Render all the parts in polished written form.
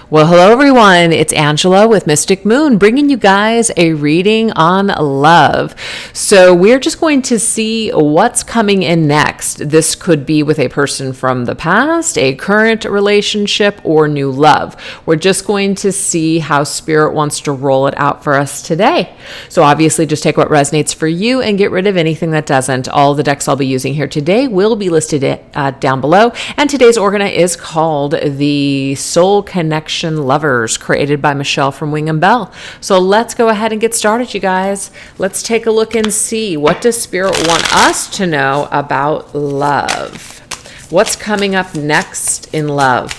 Well, hello everyone. It's Angela with Mystic Moon, bringing you guys a reading on love. So we're just going to see what's coming in next. This could be with a person from the past, a current relationship, or new love. We're just going to see how Spirit wants to roll it out for us today. So obviously just take what resonates for you and get rid of anything that doesn't. All the decks I'll be using here today will be listed down below. And today's Organa is called the Soul Connection Lovers, created by Michelle from Wing and Bell. So let's go ahead and get started, you guys. Let's take a look and see, what does Spirit want us to know about love? What's coming up next in love?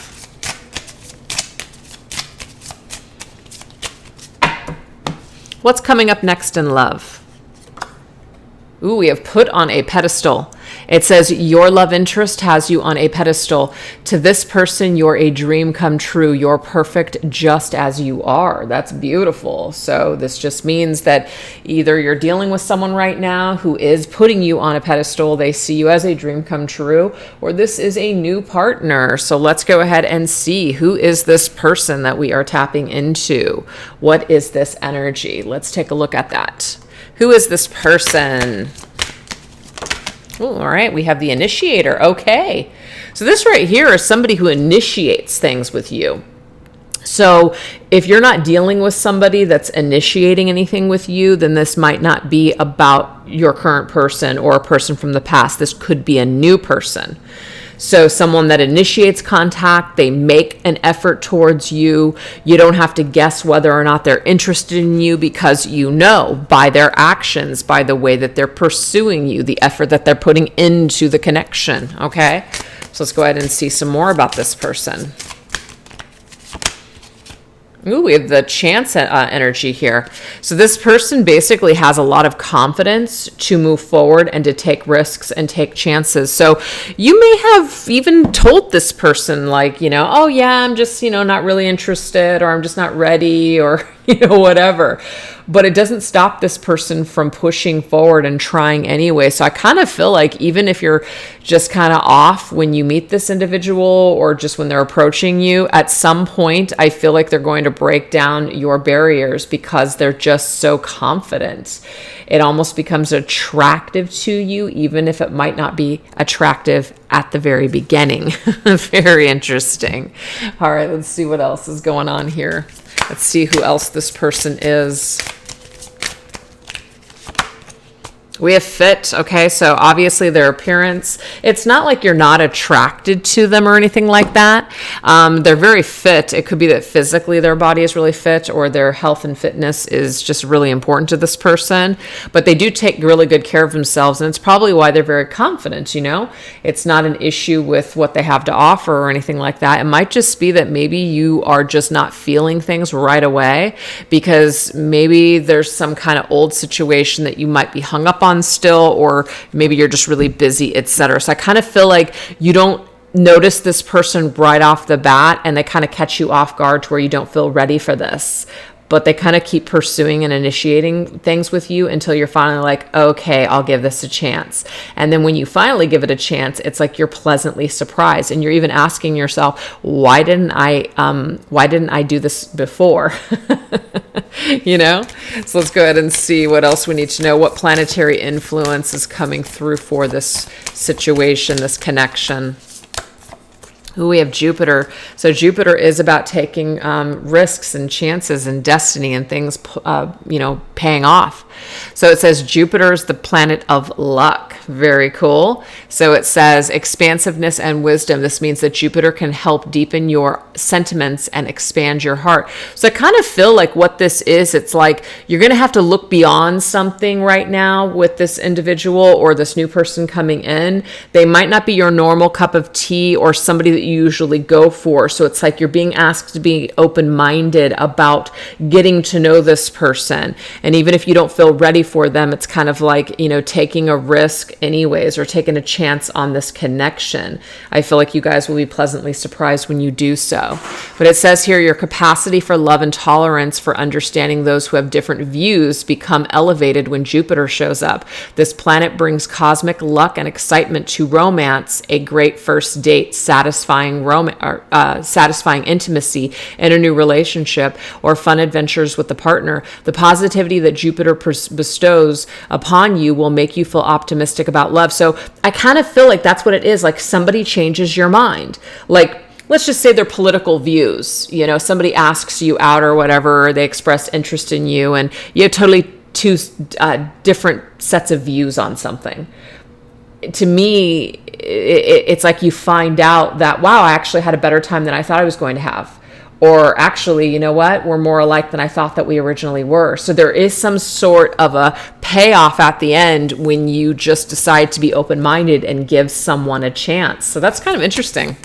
What's coming up next in love? Ooh, we have put on a pedestal. It says your love interest has you on a pedestal. To this person, you're a dream come true. You're perfect just as you are. That's beautiful. So this just means that either you're dealing with someone right now who is putting you on a pedestal. They see you as a dream come true, or this is a new partner. So let's go ahead and see, who is this person that we are tapping into? What is this energy? Let's take a look at that. Who is this person? Ooh, all right, we have the initiator. Okay. So this right here is somebody who initiates things with you. So if you're not dealing with somebody that's initiating anything with you, then this might not be about your current person or a person from the past. This could be a new person. So someone that initiates contact, they make an effort towards you. You don't have to guess whether or not they're interested in you, because you know by their actions, by the way that they're pursuing you, the effort that they're putting into the connection. Okay, so let's go ahead and see some more about this person. Ooh, we have the chance energy here. So this person basically has a lot of confidence to move forward and to take risks and take chances. So you may have even told this person, like, oh yeah, I'm just, not really interested, or I'm just not ready, or, whatever. But it doesn't stop this person from pushing forward and trying anyway. So I kind of feel like even if you're just kind of off when you meet this individual, or just when they're approaching you, at some point, I feel like they're going to break down your barriers because they're just so confident. It almost becomes attractive to you, even if it might not be attractive at the very beginning. Very interesting. All right, let's see what else is going on here. Let's see who else this person is. We have fit. Okay, so obviously their appearance, it's not like you're not attracted to them or anything like that. They're very fit. It could be that physically their body is really fit, or their health and fitness is just really important to this person. But they do take really good care of themselves, and it's probably why they're very confident. It's not an issue with what they have to offer or anything like that. It might just be that maybe you are just not feeling things right away, because maybe there's some kind of old situation that you might be hung up on still, or maybe you're just really busy, etc. So I kind of feel like you don't notice this person right off the bat, and they kind of catch you off guard to where you don't feel ready for this. But they kind of keep pursuing and initiating things with you until you're finally like, okay, I'll give this a chance. And then when you finally give it a chance, it's like you're pleasantly surprised, and you're even asking yourself, why didn't I do this before? So let's go ahead and see what else we need to know. What planetary influence is coming through for this situation, this connection? Ooh, we have Jupiter. So Jupiter is about taking risks and chances and destiny and things, paying off. So it says Jupiter is the planet of luck. Very cool. So it says expansiveness and wisdom. This means that Jupiter can help deepen your sentiments and expand your heart. So I kind of feel like what this is, it's like you're going to have to look beyond something right now with this individual or this new person coming in. They might not be your normal cup of tea or somebody that you usually go for. So it's like you're being asked to be open-minded about getting to know this person. And even if you don't feel ready for them, it's kind of like, taking a risk anyways, or taking a chance on this connection. I feel like you guys will be pleasantly surprised when you do so. But it says here, your capacity for love and tolerance for understanding those who have different views become elevated when Jupiter shows up. This planet brings cosmic luck and excitement to romance, a great first date, satisfying satisfying intimacy in a new relationship, or fun adventures with the partner. The positivity that Jupiter bestows upon you will make you feel optimistic about love. So I kind of feel like that's what it is. Like somebody changes your mind. Like, let's just say their political views, somebody asks you out or whatever, or they express interest in you, and you have totally two different sets of views on something. To me, it's like you find out that, wow, I actually had a better time than I thought I was going to have. Or actually, you know what? We're more alike than I thought that we originally were. So there is some sort of a payoff at the end when you just decide to be open-minded and give someone a chance. So that's kind of interesting.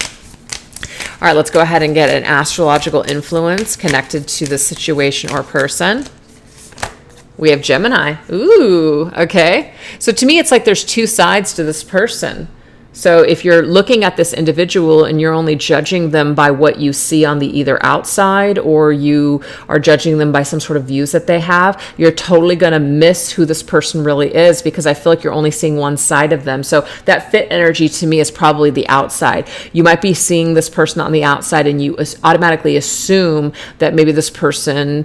All right, let's go ahead and get an astrological influence connected to the situation or person. We have Gemini. Ooh, okay. So to me, it's like there's two sides to this person. So if you're looking at this individual and you're only judging them by what you see on the either outside, or you are judging them by some sort of views that they have, you're totally going to miss who this person really is, because I feel like you're only seeing one side of them. So that fit energy to me is probably the outside. You might be seeing this person on the outside and you automatically assume that maybe this person,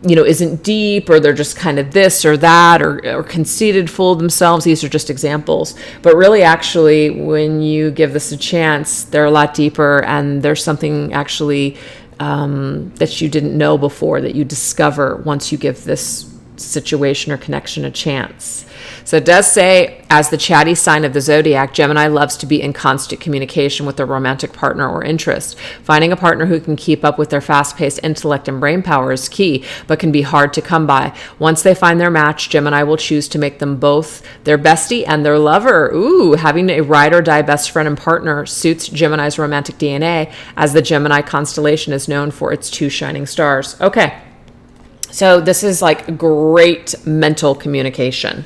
isn't deep, or they're just kind of this or that, or conceited, full of themselves. These are just examples. But really, actually, when you give this a chance, they're a lot deeper, and there's something actually that you didn't know before that you discover once you give this situation or connection a chance. So it does say, as the chatty sign of the Zodiac, Gemini loves to be in constant communication with a romantic partner or interest. Finding a partner who can keep up with their fast-paced intellect and brain power is key, but can be hard to come by. Once they find their match, Gemini will choose to make them both their bestie and their lover. Ooh, having a ride or die best friend and partner suits Gemini's romantic DNA, as the Gemini constellation is known for its two shining stars. Okay. So this is like great mental communication.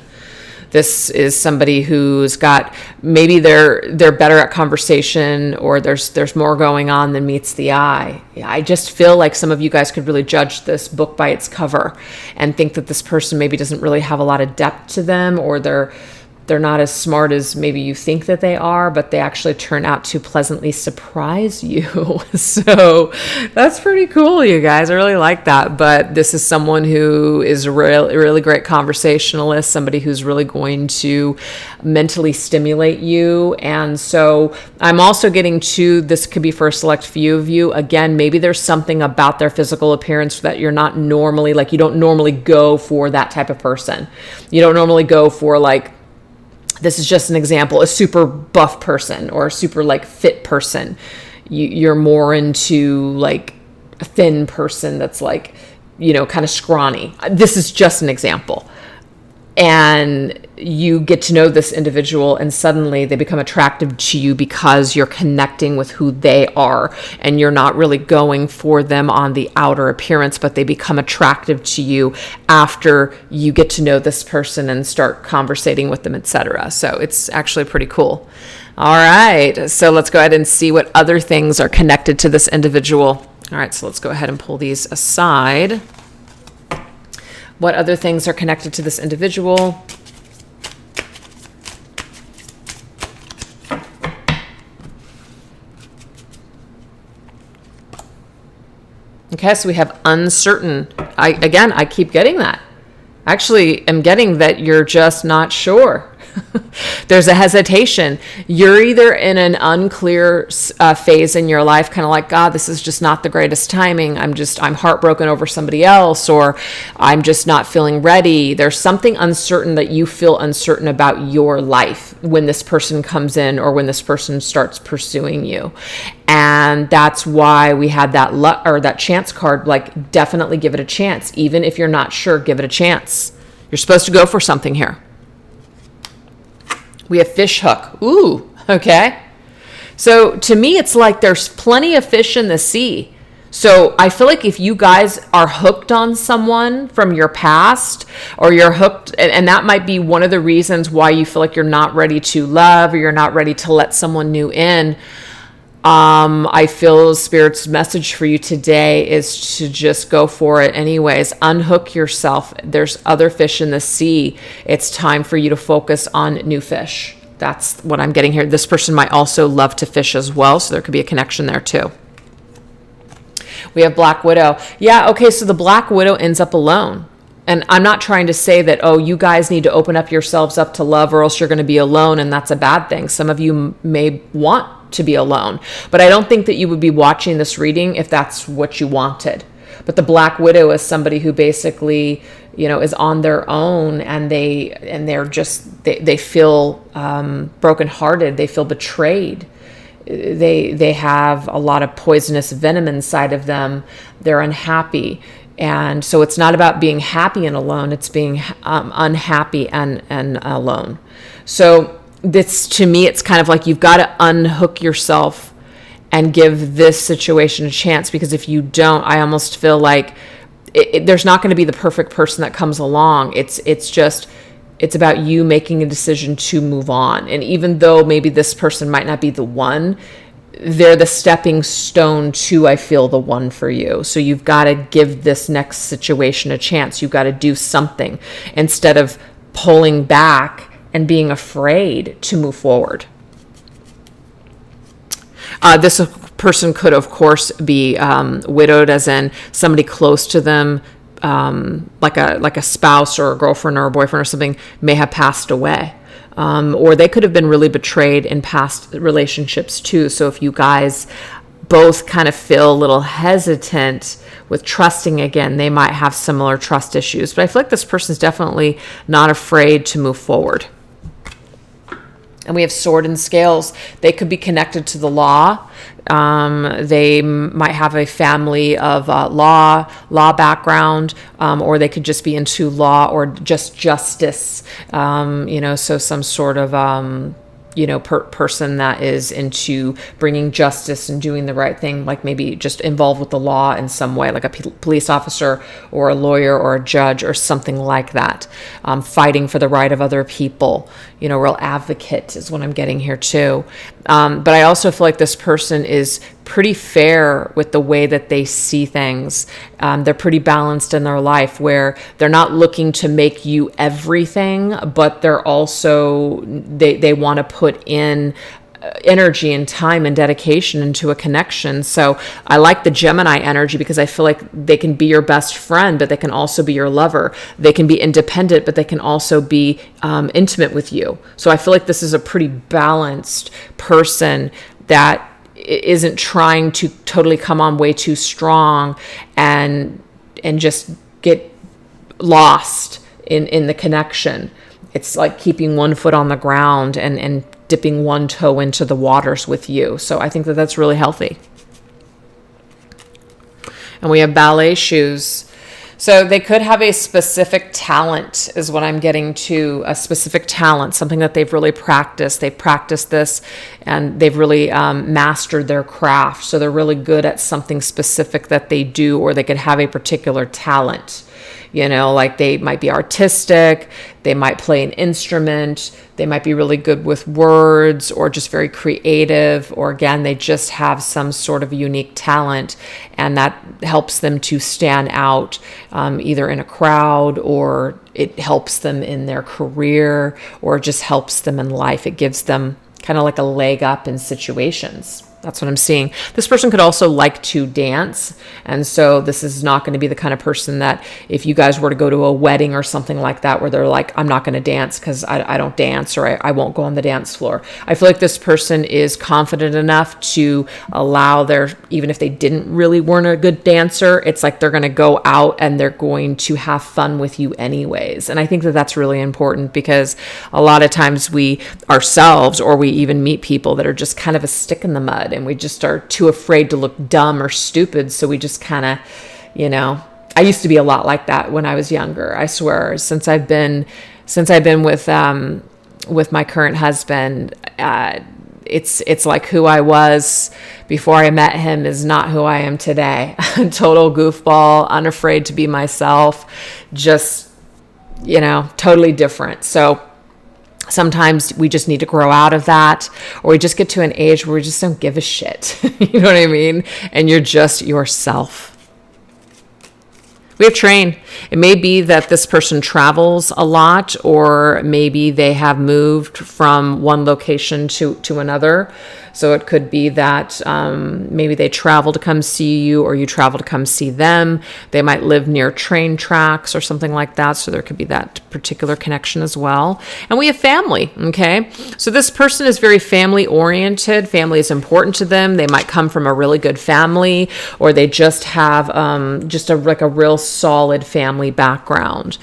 This is somebody who's got, maybe they're better at conversation, or there's more going on than meets the eye. I just feel like some of you guys could really judge this book by its cover and think that this person maybe doesn't really have a lot of depth to them, or they're not as smart as maybe you think that they are, but they actually turn out to pleasantly surprise you. So that's pretty cool, you guys. I really like that. But this is someone who is a really great conversationalist, somebody who's really going to mentally stimulate you. And so I'm also getting to, this could be for a select few of you. Again, maybe there's something about their physical appearance that you're not normally, like, you don't normally go for that type of person. You don't normally go for, like, this is just an example, a super buff person or a super fit person. You're more into like a thin person that's like, kind of scrawny. This is just an example. And you get to know this individual and suddenly they become attractive to you because you're connecting with who they are, and you're not really going for them on the outer appearance, but they become attractive to you after you get to know this person and start conversating with them, etc. So it's actually pretty cool. All right, so let's go ahead and see what other things are connected to this individual. All right, so let's go ahead and pull these aside. What other things are connected to this individual? Okay, so we have uncertain. I keep getting that. Actually, I'm getting that you're just not sure. There's a hesitation. You're either in an unclear phase in your life, kind of like, God, this is just not the greatest timing. I'm heartbroken over somebody else, or I'm just not feeling ready. There's something uncertain that you feel uncertain about your life when this person comes in or when this person starts pursuing you. And that's why we had that chance card, like, definitely give it a chance. Even if you're not sure, give it a chance. You're supposed to go for something here. We have fish hook. Ooh, okay. So to me, it's like there's plenty of fish in the sea. So I feel like if you guys are hooked on someone from your past, or you're hooked, and that might be one of the reasons why you feel like you're not ready to love, or you're not ready to let someone new in. I feel Spirit's message for you today is to just go for it anyways. Unhook yourself. There's other fish in the sea. It's time for you to focus on new fish. That's what I'm getting here. This person might also love to fish as well, so there could be a connection there too. We have Black Widow. Yeah, okay, so the Black Widow ends up alone. And I'm not trying to say that, oh, you guys need to open up yourselves up to love or else you're going to be alone and that's a bad thing. Some of you may want to be alone. But I don't think that you would be watching this reading if that's what you wanted. But the Black Widow is somebody who basically, is on their own, and they're just they feel brokenhearted. They feel betrayed. They have a lot of poisonous venom inside of them. They're unhappy, and so it's not about being happy and alone. It's being unhappy and alone. So this, to me, it's kind of like you've got to unhook yourself and give this situation a chance, because if you don't, I almost feel like there's not going to be the perfect person that comes along. It's about you making a decision to move on. And even though maybe this person might not be the one, they're the stepping stone to, I feel, the one for you. So you've got to give this next situation a chance. You've got to do something instead of pulling back and being afraid to move forward. This person could, of course, be widowed, as in somebody close to them, like a spouse or a girlfriend or a boyfriend or something, may have passed away. Or they could have been really betrayed in past relationships too. So if you guys both kind of feel a little hesitant with trusting again, they might have similar trust issues. But I feel like this person's definitely not afraid to move forward. And we have Sword and Scales. They could be connected to the law. They might have a family of law background, or they could just be into law or just justice. So some sort of person that is into bringing justice and doing the right thing, like maybe just involved with the law in some way, like a police officer or a lawyer or a judge or something like that, fighting for the right of other people. Real advocate is what I'm getting here too. But I also feel like this person is pretty fair with the way that they see things. They're pretty balanced in their life, where they're not looking to make you everything, but they're also, they want to put in energy and time and dedication into a connection. So I like the Gemini energy, because I feel like they can be your best friend, but they can also be your lover. They can be independent, but they can also be intimate with you. So I feel like this is a pretty balanced person that isn't trying to totally come on way too strong and just get lost in the connection. It's like keeping one foot on the ground and dipping one toe into the waters with you. So I think that that's really healthy. And we have ballet shoes. So they could have a specific talent, is what I'm getting to, a specific talent, something that they've really practiced. They've practiced this and they've really mastered their craft. So they're really good at something specific that they do, or they could have a particular talent. Like they might be artistic, they might play an instrument, they might be really good with words, or just very creative, or again, they just have some sort of unique talent, and that helps them to stand out either in a crowd, or it helps them in their career, or just helps them in life. It gives them kind of like a leg up in situations. That's what I'm seeing. This person could also like to dance. And so this is not going to be the kind of person that if you guys were to go to a wedding or something like that, where they're like, I'm not going to dance because I don't dance, or I won't go on the dance floor. I feel like this person is confident enough to allow even if they weren't a good dancer, it's like they're going to go out and they're going to have fun with you anyways. And I think that that's really important, because a lot of times we ourselves, or we even meet people that are just kind of a stick in the mud, and we just are too afraid to look dumb or stupid. So we just kind of, I used to be a lot like that when I was younger. I swear, since I've been with my current husband, it's like who I was before I met him is not who I am today. Total goofball, unafraid to be myself, just, totally different. So sometimes we just need to grow out of that, or we just get to an age where we just don't give a shit. You know what I mean? And you're just yourself. We have train. It may be that this person travels a lot, or maybe they have moved from one location to another. So it could be that maybe they travel to come see you, or you travel to come see them. They might live near train tracks or something like that. So there could be that particular connection as well. And we have family, okay? So this person is very family oriented. Family is important to them. They might come from a really good family, or they just have like a real solid family background.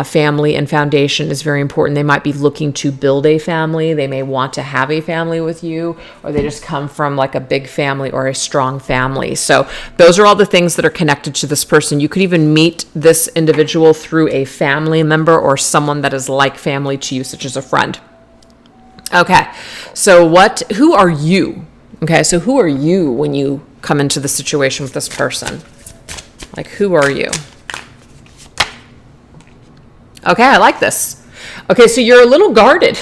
Family and foundation is very important. They might be looking to build a family. They may want to have a family with you, or they just come from like a big family or a strong family. So those are all the things that are connected to this person. You could even meet this individual through a family member or someone that is like family to you, such as a friend. Okay, so who are you? Okay, so who are you when you come into the situation with this person? Like, who are you? Okay, I like this. Okay, so you're a little guarded.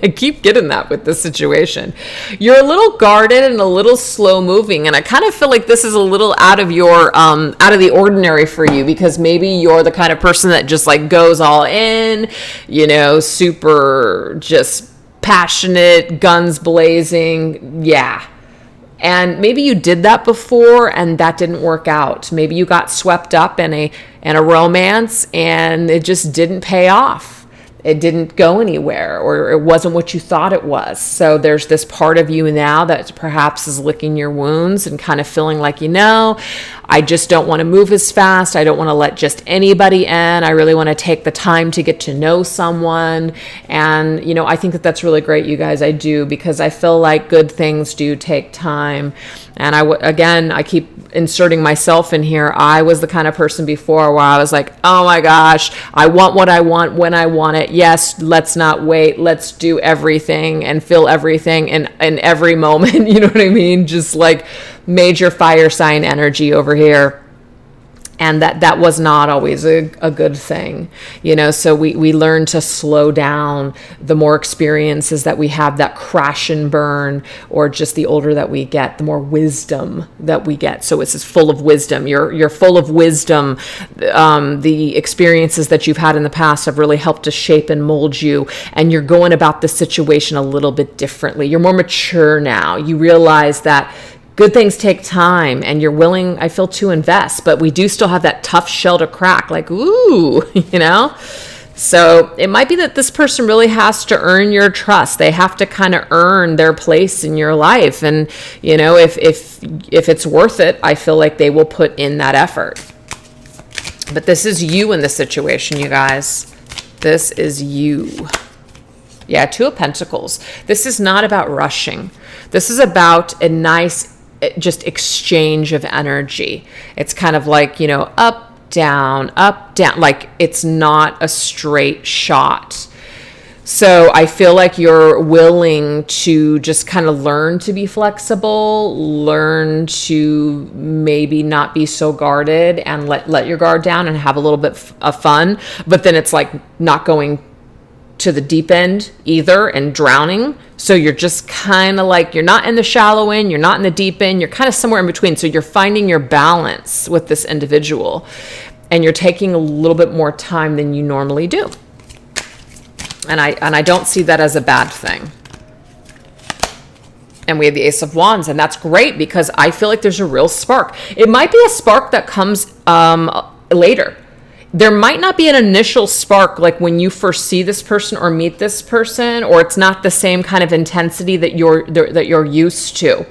I keep getting that with this situation. You're a little guarded and a little slow moving. And I kind of feel like this is a little out of the ordinary for you, because maybe you're the kind of person that just like goes all in, super just passionate, guns blazing. Yeah. And maybe you did that before and that didn't work out. Maybe you got swept up in a romance and it just didn't pay off. It didn't go anywhere, or it wasn't what you thought it was. So there's this part of you now that perhaps is licking your wounds and kind of feeling like, I just don't want to move as fast. I don't want to let just anybody in. I really want to take the time to get to know someone. And, I think that that's really great, you guys. I do, because I feel like good things do take time. And I keep inserting myself in here. I was the kind of person before where I was like, oh my gosh, I want what I want when I want it. Yes, let's not wait. Let's do everything and feel everything in every moment. You know what I mean? Just like major fire sign energy over here. And that was not always a good thing, so we learn to slow down the more experiences that we have, that crash and burn, or just the older that we get, the more wisdom that we get. So it's just full of wisdom. You're full of wisdom. The experiences that you've had in the past have really helped to shape and mold you, and you're going about the situation a little bit differently. You're more mature now. You realize that good things take time, and you're willing, I feel, to invest, but we do still have that tough shell to crack, like, ooh, So it might be that this person really has to earn your trust. They have to kind of earn their place in your life. And, if it's worth it, I feel like they will put in that effort. But this is you in this situation, you guys. This is you. Yeah, Two of Pentacles. This is not about rushing. This is about a nice just exchange of energy. It's kind of like, up, down, like it's not a straight shot. So I feel like you're willing to just kind of learn to be flexible, learn to maybe not be so guarded, and let your guard down and have a little bit of fun. But then it's like not going to the deep end either and drowning. So you're just kind of like, you're not in the shallow end, you're not in the deep end, you're kind of somewhere in between. So you're finding your balance with this individual, and you're taking a little bit more time than you normally do. And I don't see that as a bad thing. And we have the Ace of Wands, and that's great because I feel like there's a real spark. It might be a spark that comes later. There might not be an initial spark like when you first see this person or meet this person, or it's not the same kind of intensity that you're used to.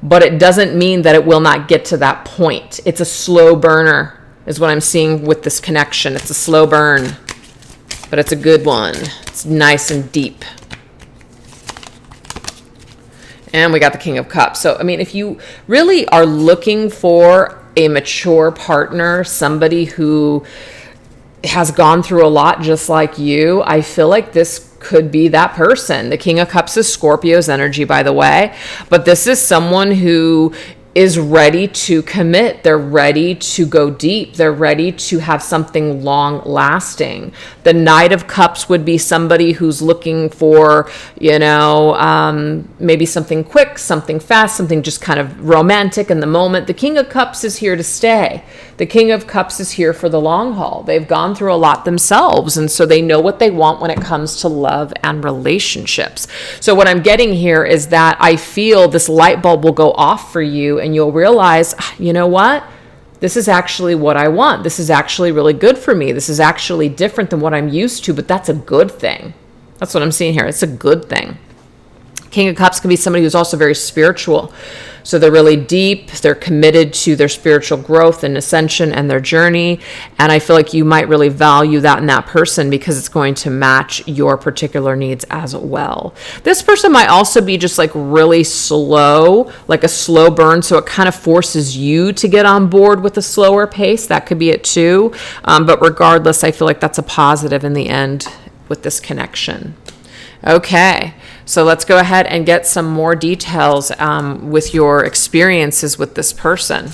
But it doesn't mean that it will not get to that point. It's a slow burner is what I'm seeing with this connection. It's a slow burn, but it's a good one. It's nice and deep. And we got the King of Cups. So, if you really are looking for a mature partner, somebody who has gone through a lot just like you, I feel like this could be that person. The King of Cups is Scorpio's energy, by the way, but this is someone who is ready to commit. They're ready to go deep. They're ready to have something long lasting. The Knight of Cups would be somebody who's looking for, maybe something quick, something fast, something just kind of romantic in the moment. The King of Cups is here to stay. The King of Cups is here for the long haul. They've gone through a lot themselves, and so they know what they want when it comes to love and relationships. So what I'm getting here is that I feel this light bulb will go off for you, and you'll realize, you know what? This is actually what I want. This is actually really good for me. This is actually different than what I'm used to, but that's a good thing. That's what I'm seeing here. It's a good thing. King of Cups can be somebody who's also very spiritual. So they're really deep. They're committed to their spiritual growth and ascension and their journey. And I feel like you might really value that in that person because it's going to match your particular needs as well. This person might also be just like really slow, like a slow burn. So it kind of forces you to get on board with a slower pace. That could be it too. But regardless, I feel like that's a positive in the end with this connection. Okay, so let's go ahead and get some more details with your experiences with this person.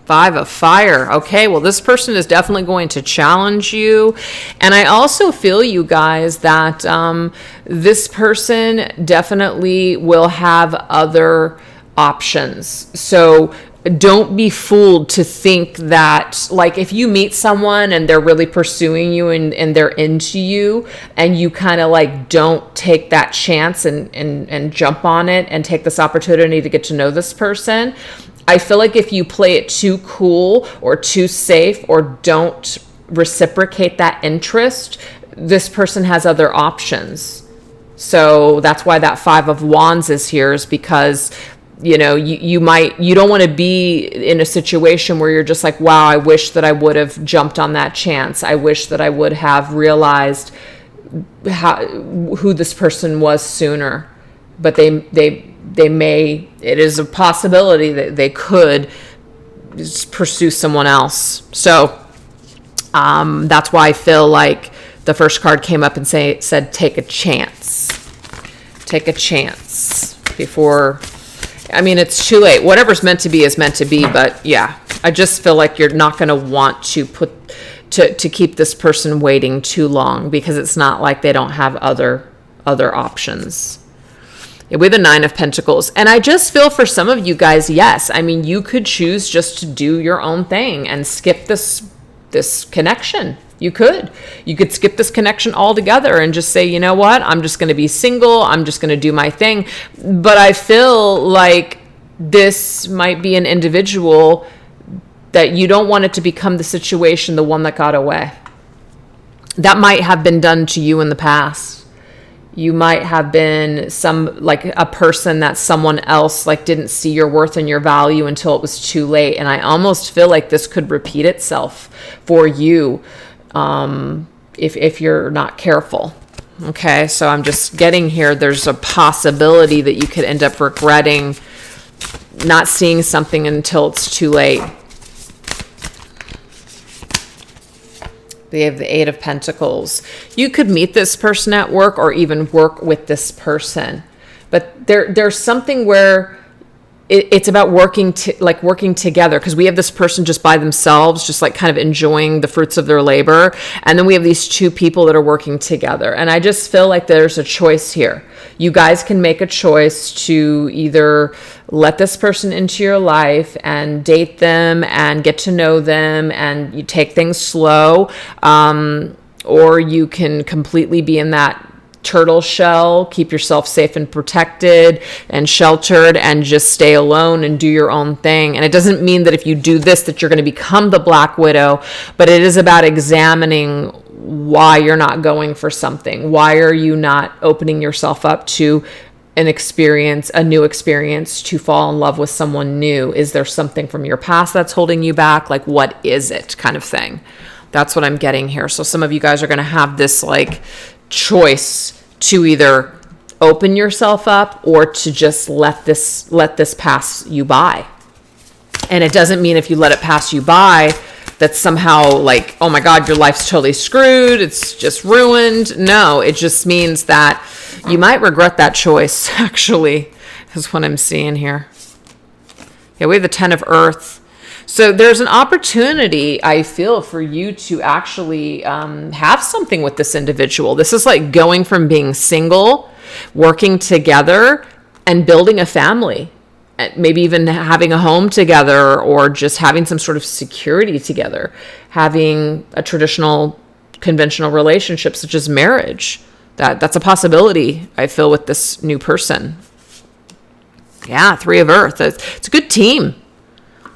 Five of Fire. Okay, well, this person is definitely going to challenge you. And I also feel, you guys, that this person definitely will have other options. So don't be fooled to think that, like, if you meet someone and they're really pursuing you and they're into you, and you kind of like don't take that chance and jump on it and take this opportunity to get to know this person, I feel like if you play it too cool or too safe or don't reciprocate that interest, this person has other options. So that's why that Five of Wands is here, is because you don't want to be in a situation where you're just like, wow, I wish that I would have jumped on that chance. I wish that I would have realized who this person was sooner. But they may, it is a possibility that they could pursue someone else. So that's why I feel like the first card came up and said, take a chance. Take a chance before... I mean, it's too late. Whatever's meant to be is meant to be. But yeah, I just feel like you're not going to want to to keep this person waiting too long, because it's not like they don't have other options. Yeah, we have the Nine of Pentacles. And I just feel for some of you guys, yes. I mean, you could choose just to do your own thing and skip this connection. You could skip this connection altogether and just say, you know what, I'm just going to be single. I'm just going to do my thing. But I feel like this might be an individual that you don't want it to become the situation, the one that got away. That might have been done to you in the past. You might have been a person that someone else didn't see your worth and your value until it was too late. And I almost feel like this could repeat itself for you. If you're not careful. Okay, so I'm just getting here, there's a possibility that you could end up regretting not seeing something until it's too late. They have the Eight of Pentacles. You could meet this person at work or even work with this person. But there's something where it's about working together, because we have this person just by themselves, just kind of enjoying the fruits of their labor. And then we have these two people that are working together. And I just feel like there's a choice here. You guys can make a choice to either let this person into your life and date them and get to know them, and you take things slow. Or you can completely be in that turtle shell, keep yourself safe and protected and sheltered, and just stay alone and do your own thing. And it doesn't mean that if you do this that you're going to become the Black Widow, but it is about examining why you're not going for something. Why are you not opening yourself up to a new experience, to fall in love with someone new? Is there something from your past that's holding you back? What is it, kind of thing? That's what I'm getting here. So some of you guys are going to have this choice to either open yourself up or to just let this pass you by. And it doesn't mean if you let it pass you by that's somehow like, oh my God, your life's totally screwed. It's just ruined. No, it just means that you might regret that choice, actually, is what I'm seeing here. Yeah, we have the 10 of Earth. So there's an opportunity, I feel, for you to actually have something with this individual. This is like going from being single, working together, and building a family. Maybe even having a home together, or just having some sort of security together. Having a traditional, conventional relationship such as marriage. That's a possibility, I feel, with this new person. Yeah, 3 of Earth. It's a good team.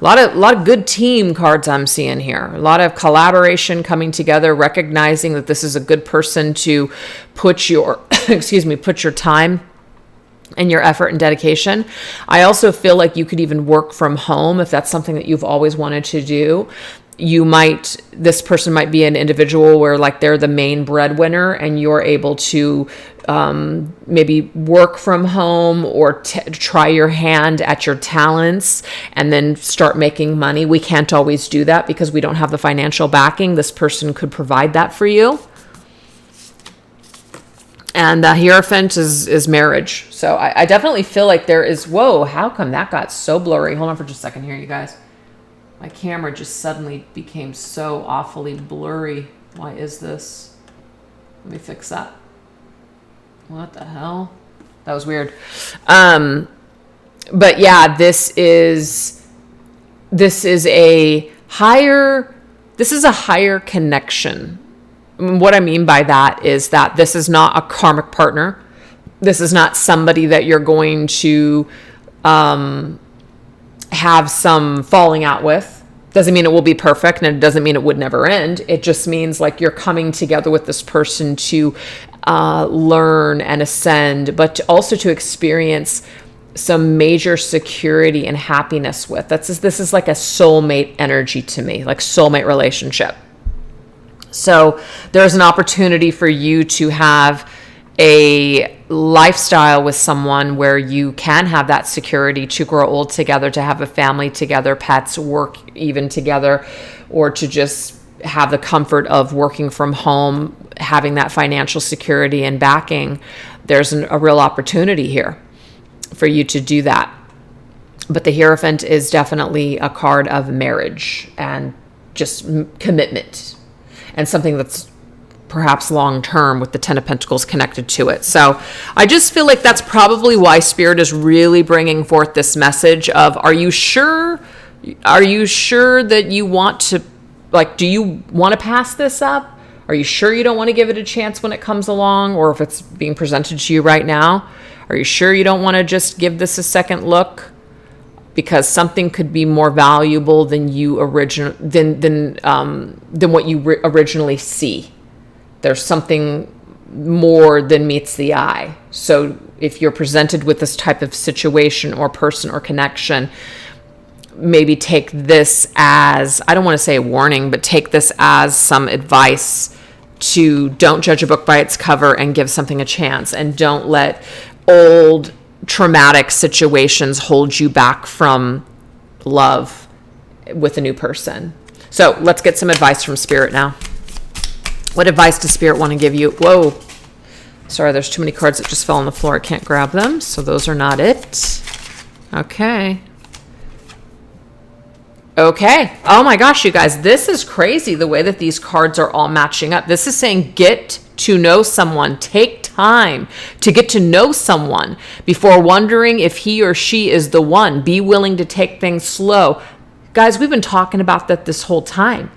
A lot of good team cards I'm seeing here. A lot of collaboration coming together, recognizing that this is a good person to put your, put your time and your effort and dedication. I also feel like you could even work from home if that's something that you've always wanted to do. This person might be an individual where like they're the main breadwinner and you're able to maybe work from home or try your hand at your talents and then start making money. We can't always do that because we don't have the financial backing. This person could provide that for you. And the Hierophant is marriage. So I definitely feel like there is, whoa, how come that got so blurry? Hold on for just a second here, you guys. My camera just suddenly became so awfully blurry. Why is this? Let me fix that. What the hell? That was weird. But yeah, this is a higher connection. What I mean by that is that this is not a karmic partner. This is not somebody that you're going to have some falling out with. Doesn't mean it will be perfect, and it doesn't mean it would never end. It just means like you're coming together with this person to learn and ascend, but also to experience some major security and happiness with. This is like a soulmate energy to me, like soulmate relationship. So there's an opportunity for you to have a lifestyle with someone where you can have that security to grow old together, to have a family together, pets, work even together, or to just have the comfort of working from home, having that financial security and backing. There's a real opportunity here for you to do that. But the Hierophant is definitely a card of marriage and just commitment, and something that's perhaps long-term with the 10 of Pentacles connected to it. So I just feel like that's probably why Spirit is really bringing forth this message of, are you sure that you want to, like, do you want to pass this up? Are you sure you don't want to give it a chance when it comes along, or if it's being presented to you right now? Are you sure you don't want to just give this a second look? Because something could be more valuable than what you originally see. There's something more than meets the eye. So if you're presented with this type of situation or person or connection, maybe take this as, I don't want to say a warning, but take this as some advice to don't judge a book by its cover and give something a chance, and don't let old traumatic situations hold you back from love with a new person. So let's get some advice from Spirit now. What advice does Spirit want to give you? Whoa. Sorry, there's too many cards that just fell on the floor. I can't grab them, so those are not it. Okay. Oh my gosh, you guys, this is crazy the way that these cards are all matching up. This is saying get to know someone. Take time to get to know someone before wondering if he or she is the one. Be willing to take things slow. Guys, we've been talking about that this whole time.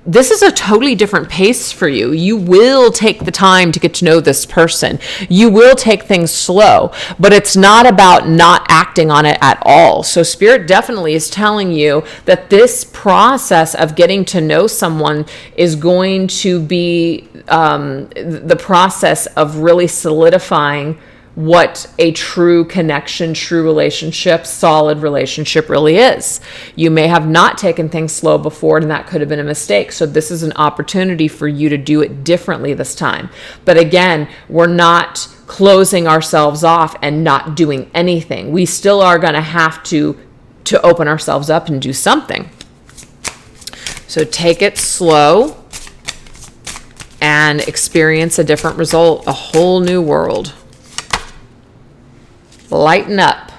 This is a totally different pace for you. You will take the time to get to know this person. You will take things slow, but it's not about not acting on it at all. So Spirit definitely is telling you that this process of getting to know someone is going to be the process of really solidifying what a true connection, true relationship, solid relationship really is. You may have not taken things slow before, and that could have been a mistake. So this is an opportunity for you to do it differently this time. But again, we're not closing ourselves off and not doing anything. We still are going to have to open ourselves up and do something. So take it slow and experience a different result, a whole new world. Lighten up.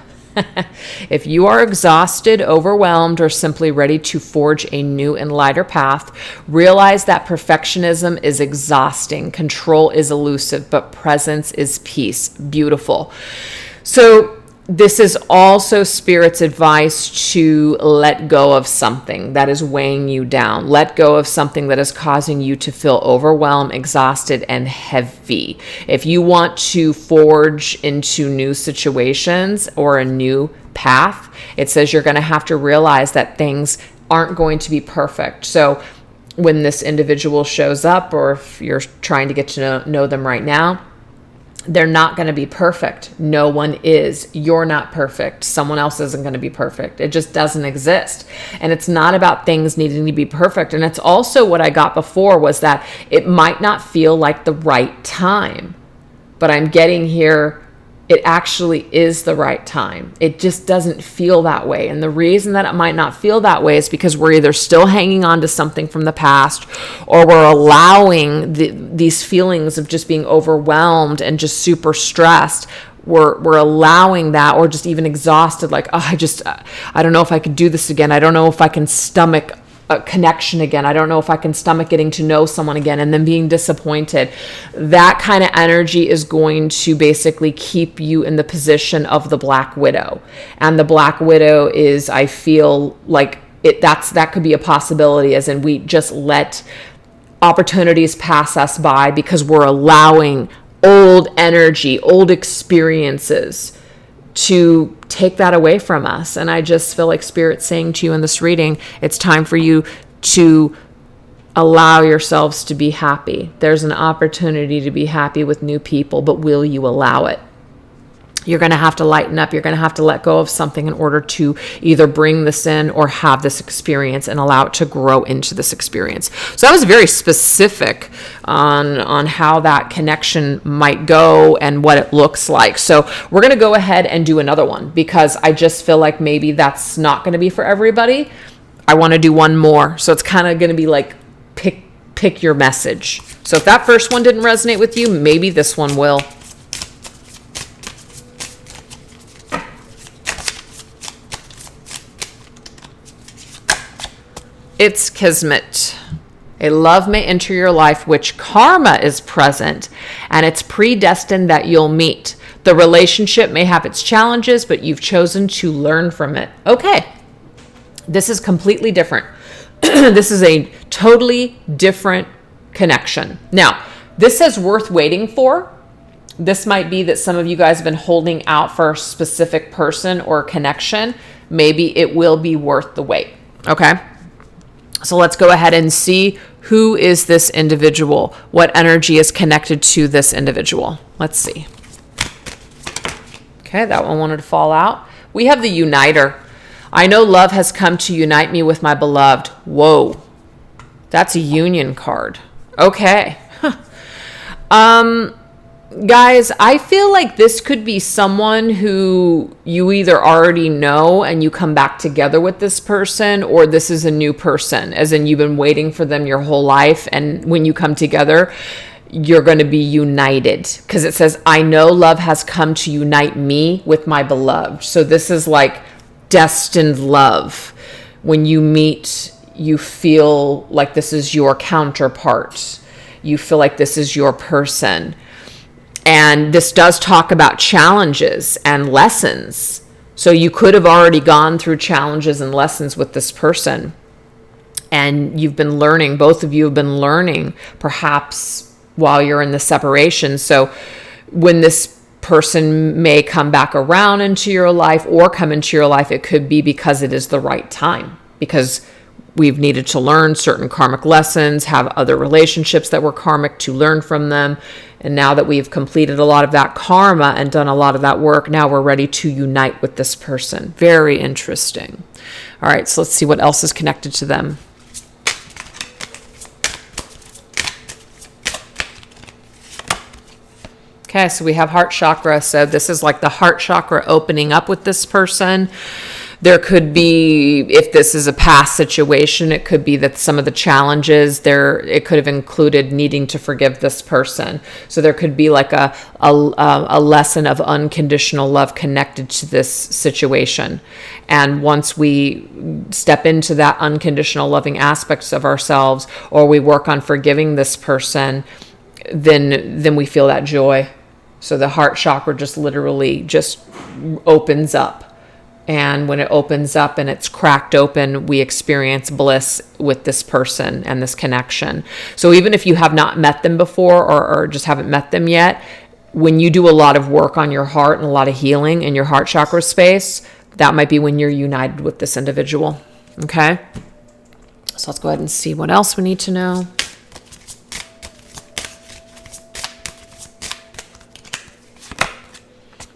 If you are exhausted, overwhelmed, or simply ready to forge a new and lighter path, realize that perfectionism is exhausting, control is elusive, but presence is peace. Beautiful. So this is also Spirit's advice to let go of something that is weighing you down. Let go of something that is causing you to feel overwhelmed, exhausted, and heavy. If you want to forge into new situations or a new path, it says you're going to have to realize that things aren't going to be perfect. So when this individual shows up, or if you're trying to get to know them right now, they're not going to be perfect. No one is. You're not perfect. Someone else isn't going to be perfect. It just doesn't exist. And it's not about things needing to be perfect. And it's also what I got before was that it might not feel like the right time, but I'm getting here. It actually is the right time. It just doesn't feel that way. And the reason that it might not feel that way is because we're either still hanging on to something from the past, or we're allowing these feelings of just being overwhelmed and just super stressed. We're allowing that, or just even exhausted. Like, oh, I don't know if I could do this again. I don't know if I can stomach a connection again. I don't know if I can stomach getting to know someone again, and then being disappointed. That kind of energy is going to basically keep you in the position of the Black Widow. And the Black Widow is, I feel like that could be a possibility, as in we just let opportunities pass us by because we're allowing old energy, old experiences to take that away from us. And I just feel like Spirit's saying to you in this reading, it's time for you to allow yourselves to be happy. There's an opportunity to be happy with new people, but will you allow it? You're going to have to lighten up. You're going to have to let go of something in order to either bring this in or have this experience and allow it to grow into this experience. So that was very specific on how that connection might go and what it looks like. So we're going to go ahead and do another one, because I just feel like maybe that's not going to be for everybody. I want to do one more. So it's kind of going to be like pick your message. So if that first one didn't resonate with you, maybe this one will. It's Kismet. A love may enter your life which karma is present, and it's predestined that you'll meet. The relationship may have its challenges, but you've chosen to learn from it. Okay, this is completely different. This is a totally different connection. Now, this says worth waiting for. This might be that some of you guys have been holding out for a specific person or connection. Maybe it will be worth the wait. Okay. So let's go ahead and see, who is this individual? What energy is connected to this individual? Let's see. Okay, that one wanted to fall out. We have the Uniter. I know love has come to unite me with my beloved. Whoa, that's a union card. Okay. Guys, I feel like this could be someone who you either already know and you come back together with this person, or this is a new person, as in you've been waiting for them your whole life, and when you come together, you're going to be united. Because it says, I know love has come to unite me with my beloved. So this is like destined love. When you meet, you feel like this is your counterpart. You feel like this is your person. And this does talk about challenges and lessons. So you could have already gone through challenges and lessons with this person. And you've been learning, both of you have been learning, perhaps while you're in the separation. So when this person may come back around into your life or come into your life, it could be because it is the right time. Because we've needed to learn certain karmic lessons, have other relationships that were karmic to learn from them. And now that we've completed a lot of that karma and done a lot of that work, now we're ready to unite with this person. Very interesting. All right, so let's see what else is connected to them. Okay, so we have heart chakra. So this is like the heart chakra opening up with this person. There could be, if this is a past situation, it could be that some of the challenges there, it could have included needing to forgive this person. So there could be like a lesson of unconditional love connected to this situation. And once we step into that unconditional loving aspects of ourselves, or we work on forgiving this person, then we feel that joy. So the heart chakra just literally just opens up. And when it opens up and it's cracked open, we experience bliss with this person and this connection. So even if you have not met them before, or just haven't met them yet, when you do a lot of work on your heart and a lot of healing in your heart chakra space, that might be when you're united with this individual. Okay? So let's go ahead and see what else we need to know.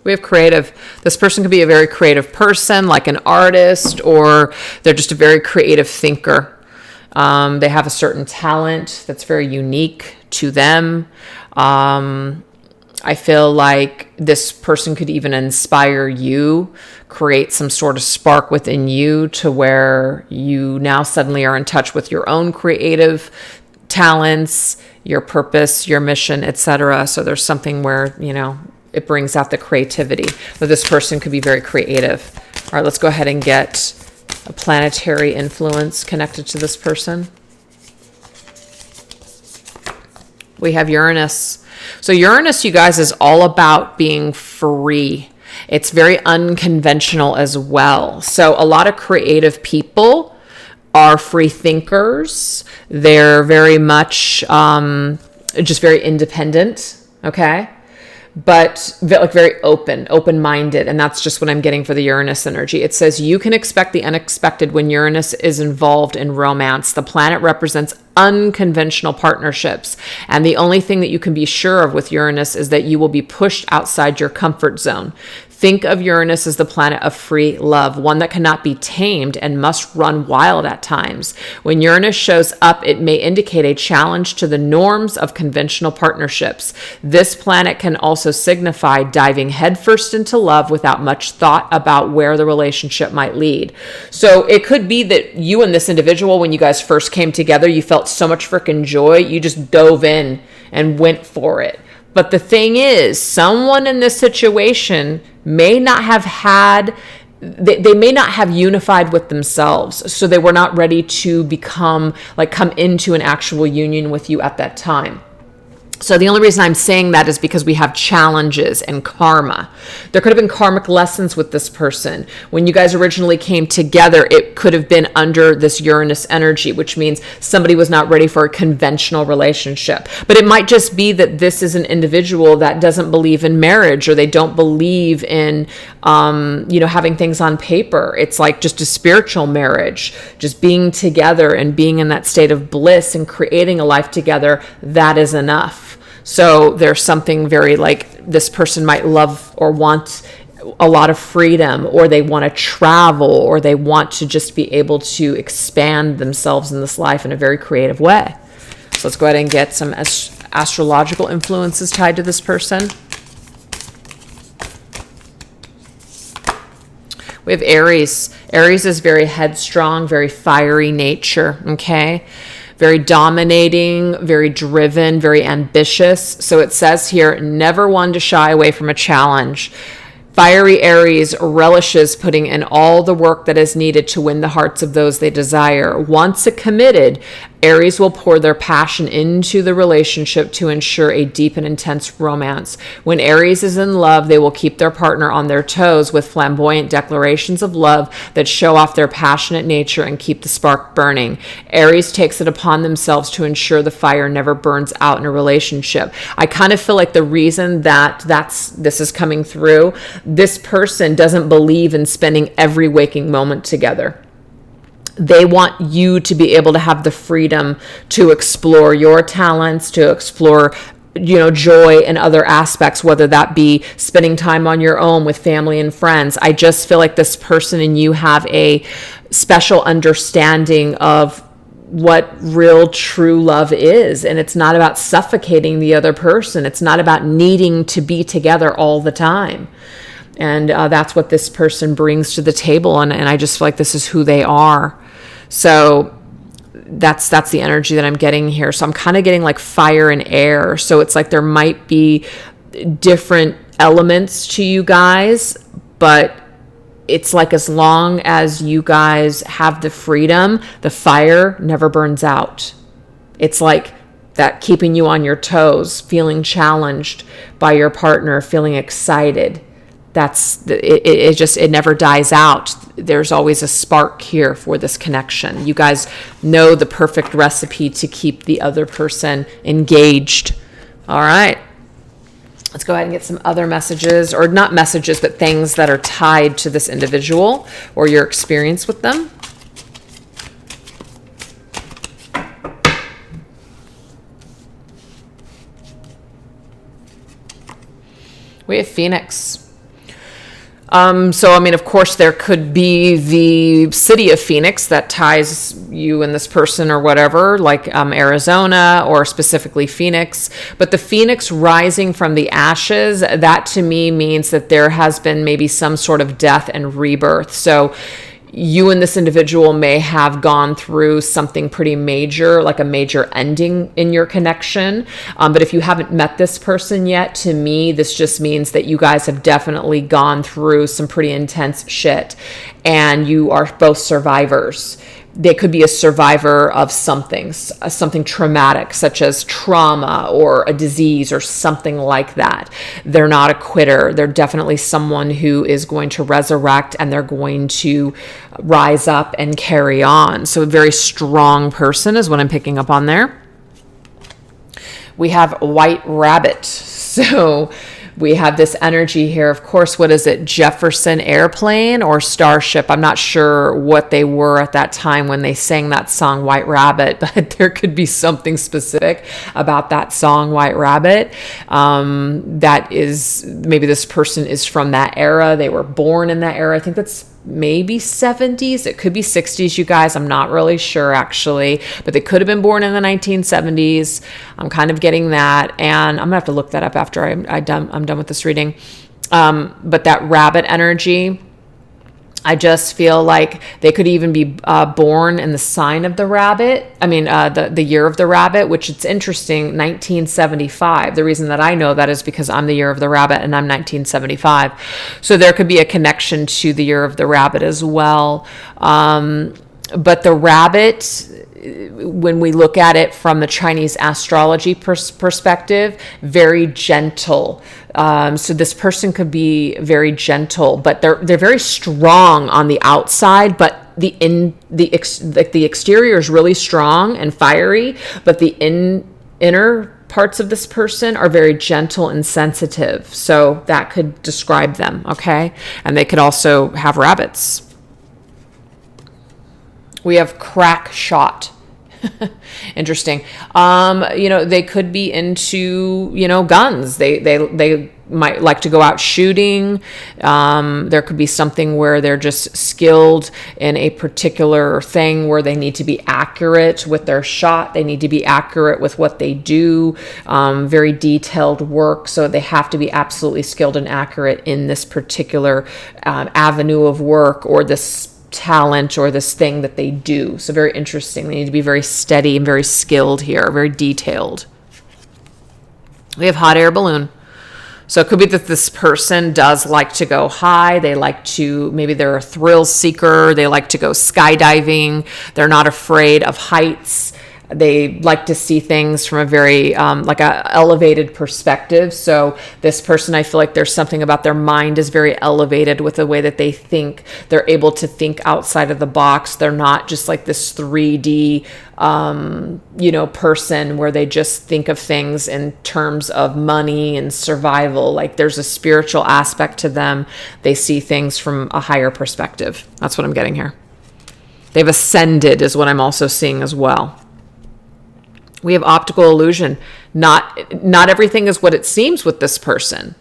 We have creative. This person could be a very creative person, like an artist, or they're just a very creative thinker. They have a certain talent that's very unique to them. I feel like this person could even inspire you, create some sort of spark within you to where you now suddenly are in touch with your own creative talents, your purpose, your mission, etc. So there's something where, it brings out the creativity. But this person could be very creative. All right, let's go ahead and get a planetary influence connected to this person. We have Uranus. So Uranus, you guys, is all about being free. It's very unconventional as well. So a lot of creative people are free thinkers. They're very much just very independent, okay? But like very open-minded. And that's just what I'm getting for the Uranus energy. It says you can expect the unexpected when Uranus is involved in romance. The planet represents unconventional partnerships. And the only thing that you can be sure of with Uranus is that you will be pushed outside your comfort zone. Think of Uranus as the planet of free love, one that cannot be tamed and must run wild at times. When Uranus shows up, it may indicate a challenge to the norms of conventional partnerships. This planet can also signify diving headfirst into love without much thought about where the relationship might lead. So it could be that you and this individual, when you guys first came together, you felt so much freaking joy, you just dove in and went for it. But the thing is, someone in this situation may not have they may not have unified with themselves. So they were not ready to come into an actual union with you at that time. So the only reason I'm saying that is because we have challenges and karma. There could have been karmic lessons with this person. When you guys originally came together, it could have been under this Uranus energy, which means somebody was not ready for a conventional relationship. But it might just be that this is an individual that doesn't believe in marriage, or they don't believe in, having things on paper. It's like just a spiritual marriage, just being together and being in that state of bliss and creating a life together. That is enough. So there's something very like this person might love or want a lot of freedom, or they want to travel, or they want to just be able to expand themselves in this life in a very creative way. So let's go ahead and get some astrological influences tied to this person. We have Aries. Aries is very headstrong, very fiery nature, okay? Very dominating, very driven, very ambitious. So it says here, never one to shy away from a challenge. Fiery Aries relishes putting in all the work that is needed to win the hearts of those they desire. Once committed, Aries will pour their passion into the relationship to ensure a deep and intense romance. When Aries is in love, they will keep their partner on their toes with flamboyant declarations of love that show off their passionate nature and keep the spark burning. Aries takes it upon themselves to ensure the fire never burns out in a relationship. I kind of feel like the reason that this is coming through, this person doesn't believe in spending every waking moment together. They want you to be able to have the freedom to explore your talents, to explore, joy in other aspects, whether that be spending time on your own with family and friends. I just feel like this person and you have a special understanding of what real true love is. And it's not about suffocating the other person. It's not about needing to be together all the time. And that's what this person brings to the table. And I just feel like this is who they are. So that's the energy that I'm getting here. So I'm kind of getting like fire and air. So it's like there might be different elements to you guys, but it's like as long as you guys have the freedom, the fire never burns out. It's like that keeping you on your toes, feeling challenged by your partner, feeling excited. It never dies out. There's always a spark here for this connection. You guys know the perfect recipe to keep the other person engaged. All right. Let's go ahead and get some other messages, or not messages, but things that are tied to this individual or your experience with them. We have Phoenix. So, I mean, of course, there could be the city of Phoenix that ties you and this person or whatever, like Arizona or specifically Phoenix. But the Phoenix rising from the ashes, that to me means that there has been maybe some sort of death and rebirth. So you and this individual may have gone through something pretty major, like a major ending in your connection. But if you haven't met this person yet, to me, this just means that you guys have definitely gone through some pretty intense shit and you are both survivors. They could be a survivor of something traumatic, such as trauma or a disease or something like that. They're not a quitter. They're definitely someone who is going to resurrect and they're going to rise up and carry on. So a very strong person is what I'm picking up on there. We have White Rabbit. So we have this energy here. Of course, what is it? Jefferson Airplane or Starship? I'm not sure what they were at that time when they sang that song, White Rabbit, but there could be something specific about that song, White Rabbit. That is, maybe this person is from that era. They were born in that era. I think that's maybe 70s. It could be 60s, you guys. I'm not really sure actually, but they could have been born in the 1970s. I'm kind of getting that, and I'm gonna have to look that up after I'm done with this reading. But that rabbit energy, I just feel like they could even be born in the sign of the rabbit. I mean, the year of the rabbit, which it's interesting, 1975. The reason that I know that is because I'm the year of the rabbit and I'm 1975. So there could be a connection to the year of the rabbit as well. But the rabbit, when we look at it from the Chinese astrology perspective, very gentle. So this person could be very gentle, but they're very strong on the outside, but the exterior is really strong and fiery, but the inner parts of this person are very gentle and sensitive. So that could describe them, okay? And they could also have rabbits. We have Crack Shot. Interesting. They could be into, guns. They might like to go out shooting. There could be something where they're just skilled in a particular thing where they need to be accurate with their shot. They need to be accurate with what they do. Very detailed work. So they have to be absolutely skilled and accurate in this particular avenue of work or this talent or this thing that they do. So very interesting. They need to be very steady and very skilled here, very detailed. We have Hot Air Balloon. So it could be that this person does like to go high. Maybe they're a thrill seeker. They like to go skydiving. They're not afraid of heights. They like to see things from a very like a elevated perspective. So this person, I feel like there's something about their mind is very elevated with the way that they think. They're able to think outside of the box. They're not just like this 3D person where they just think of things in terms of money and survival. Like there's a spiritual aspect to them. They see things from a higher perspective. That's what I'm getting here. They've ascended is what I'm also seeing as well. We have optical illusion. Not everything is what it seems with this person.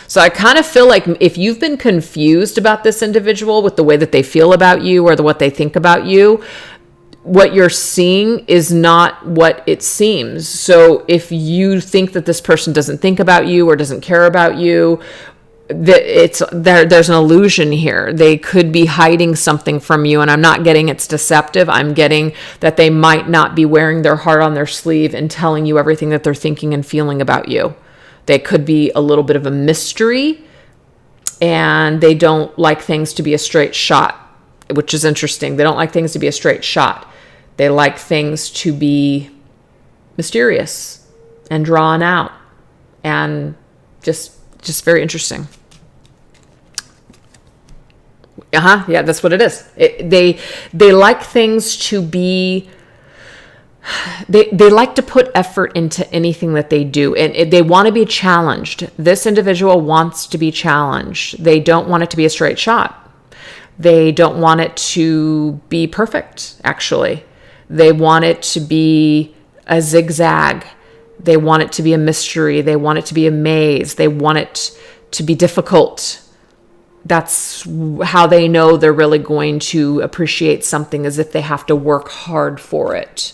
So I kind of feel like if you've been confused about this individual with the way that they feel about you or what they think about you, what you're seeing is not what it seems. So if you think that this person doesn't think about you or doesn't care about you, there's an illusion here. They could be hiding something from you, and I'm not getting it's deceptive. I'm getting that they might not be wearing their heart on their sleeve and telling you everything that they're thinking and feeling about you. They could be a little bit of a mystery, and they don't like things to be a straight shot, which is interesting. They don't like things to be a straight shot. They like things to be mysterious and drawn out, and just very interesting. Yeah, that's what it is. They like things to be, they like to put effort into anything that they do, and they want to be challenged. This individual wants to be challenged. They don't want it to be a straight shot. They don't want it to be perfect, actually. They want it to be a zigzag. They want it to be a mystery. They want it to be a maze. They want it to be difficult. That's how they know they're really going to appreciate something, as if they have to work hard for it.